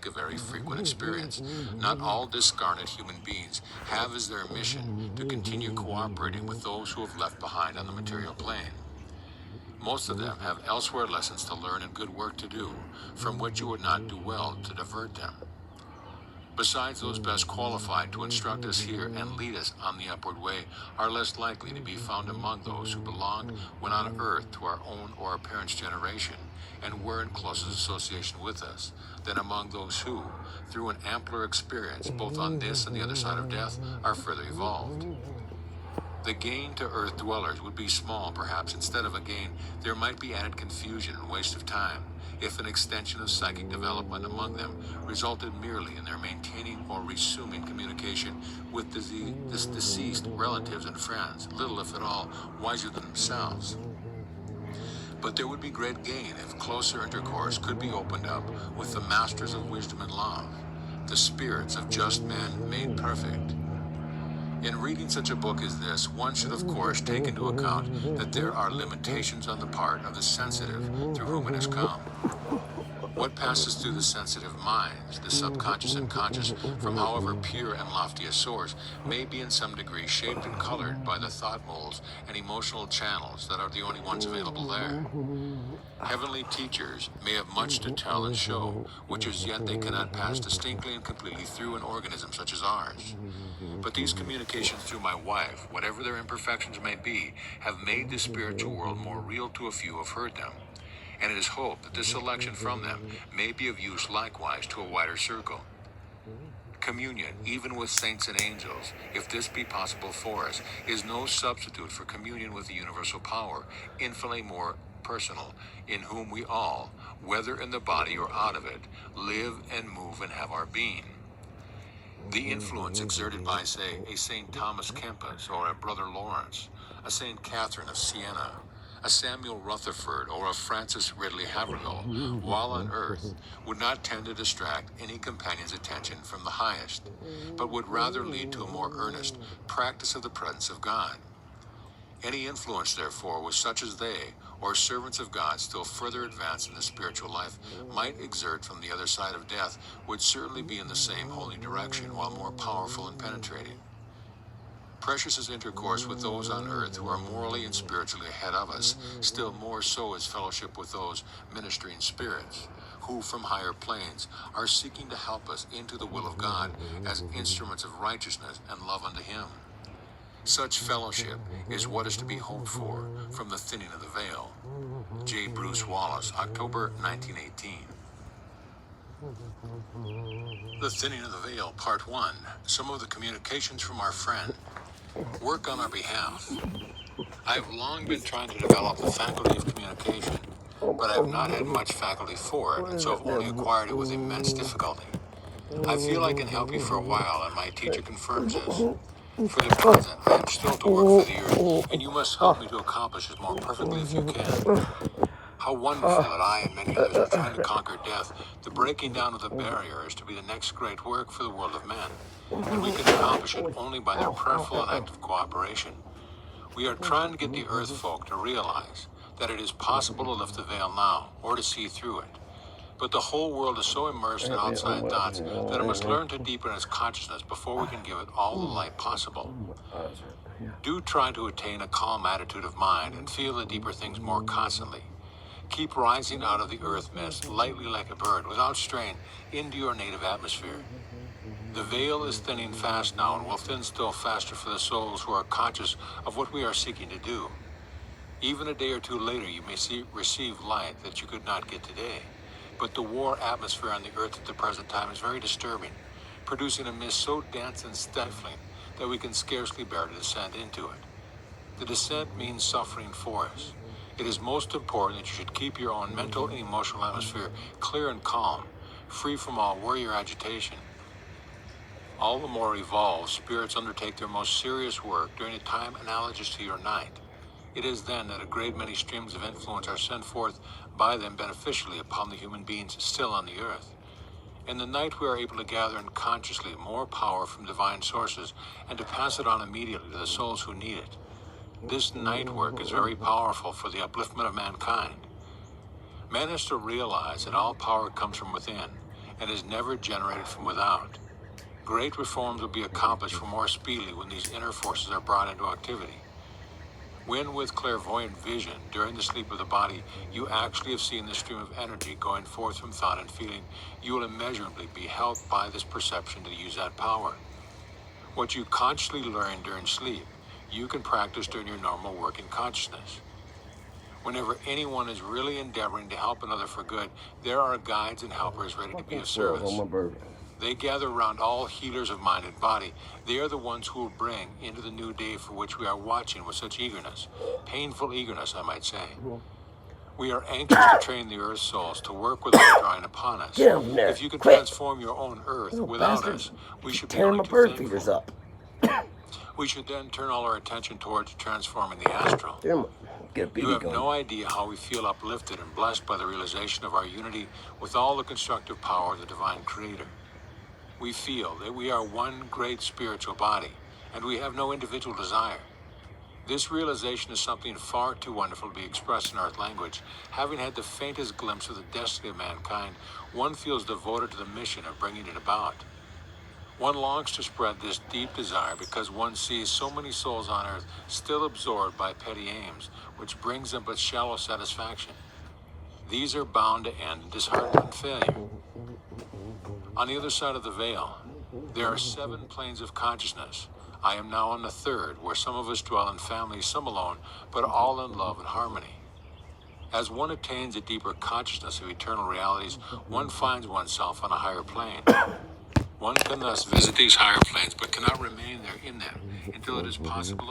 a very frequent experience. Not all discarnate human beings have as their mission to continue cooperating with those who have left behind on the material plane. Most of them have elsewhere lessons to learn and good work to do, from which it would not do well to divert them. Besides, those best qualified to instruct us here and lead us on the upward way are less likely to be found among those who belonged when on earth to our own or our parents' generation and were in closest association with us, than among those who, through an ampler experience both on this and the other side of death, are further evolved. The gain to earth dwellers would be small, perhaps. Instead of a gain, there might be added confusion and waste of time, if an extension of psychic development among them resulted merely in their maintaining or resuming communication with deceased relatives and friends, little if at all wiser than themselves. But there would be great gain if closer intercourse could be opened up with the masters of wisdom and love, the spirits of just men made perfect. In reading such a book as this, one should of course take into account that there are limitations on the part of the sensitive through whom it has come. What passes through the sensitive minds, the subconscious and conscious, from however pure and lofty a source, may be in some degree shaped and colored by the thought molds and emotional channels that are the only ones available there. Heavenly teachers may have much to tell and show, which as yet they cannot pass distinctly and completely through an organism such as ours. But these communications through my wife, whatever their imperfections may be, have made the spiritual world more real to a few who have heard them. And it is hoped that this selection from them may be of use likewise to a wider circle. Communion, even with saints and angels, if this be possible for us, is no substitute for communion with the universal power, infinitely more personal, in whom we all, whether in the body or out of it, live and move and have our being. The influence exerted by, say, a St. Thomas Kempis or a Brother Lawrence, a St. Catherine of Siena, a Samuel Rutherford or a Francis Ridley Havergal, while on earth, would not tend to distract any companion's attention from the highest, but would rather lead to a more earnest practice of the presence of God. Any influence, therefore, with such as they, or servants of God still further advanced in the spiritual life, might exert from the other side of death, would certainly be in the same holy direction, while more powerful and penetrating. Precious is intercourse with those on earth who are morally and spiritually ahead of us. Still more so is fellowship with those ministering spirits, who from higher planes are seeking to help us into the will of God as instruments of righteousness and love unto Him. Such fellowship is what is to be hoped for from the thinning of the veil. J. Bruce Wallace, October 1918. The Thinning of the Veil, Part 1. Some of the communications from our friend. Work on our behalf. I have long been trying to develop the faculty of communication, but I have not had much faculty for it, and so have only acquired it with immense difficulty. I feel I can help you for a while, and my teacher confirms this. For the present, I am still to work for the earth, and you must help me to accomplish it more perfectly if you can. How wonderful that I and many others are trying to conquer death. The breaking down of the barrier is to be the next great work for the world of men, and we can accomplish it only by their prayerful and active cooperation. We are trying to get the earth folk to realize that it is possible to lift the veil now, or to see through it. But the whole world is so immersed in outside thoughts that it must learn to deepen its consciousness before we can give it all the light possible. Do try to attain a calm attitude of mind and feel the deeper things more constantly. Keep rising out of the earth mist, lightly like a bird, without strain, into your native atmosphere. The veil is thinning fast now and will thin still faster for the souls who are conscious of what we are seeking to do. Even a day or two later you may receive light that you could not get today. But the war atmosphere on the earth at the present time is very disturbing, producing a mist so dense and stifling that we can scarcely bear to descend into it. The descent means suffering for us. It is most important that you should keep your own mental and emotional atmosphere clear and calm, free from all worry or agitation. All the more evolved spirits undertake their most serious work during a time analogous to your night. It is then that a great many streams of influence are sent forth by them beneficially upon the human beings still on the earth. In the night we are able to gather in consciously more power from divine sources and to pass it on immediately to the souls who need it. This night work is very powerful for the upliftment of mankind. Man has to realize that all power comes from within, and is never generated from without. Great reforms will be accomplished more speedily when these inner forces are brought into activity. When, with clairvoyant vision, during the sleep of the body, you actually have seen the stream of energy going forth from thought and feeling, you will immeasurably be helped by this perception to use that power. What you consciously learn during sleep, you can practice during your normal working consciousness. Whenever anyone is really endeavoring to help another for good, there are guides and helpers ready to be of service. They gather around all healers of mind and body. They are the ones who will bring into the new day for which we are watching with such eagerness, painful eagerness, I might say. We are anxious to train the Earth's souls to work without drawing upon us. If you can transform your own Earth without us, we should be only too thankful. We should then turn all our attention towards transforming the astral. You have no idea how we feel uplifted and blessed by the realization of our unity with all the constructive power of the Divine Creator. We feel that we are one great spiritual body, and we have no individual desire. This realization is something far too wonderful to be expressed in Earth language. Having had the faintest glimpse of the destiny of mankind, one feels devoted to the mission of bringing it about. One longs to spread this deep desire because one sees so many souls on Earth still absorbed by petty aims, which brings them but shallow satisfaction. These are bound to end in disheartenment and failure. On the other side of the veil, there are 7 planes of consciousness. I am now on the 3rd, where some of us dwell in families, some alone, but all in love and harmony. As one attains a deeper consciousness of eternal realities, one finds oneself on a higher plane. One can thus visit these higher planes, but cannot remain there in them until it is possible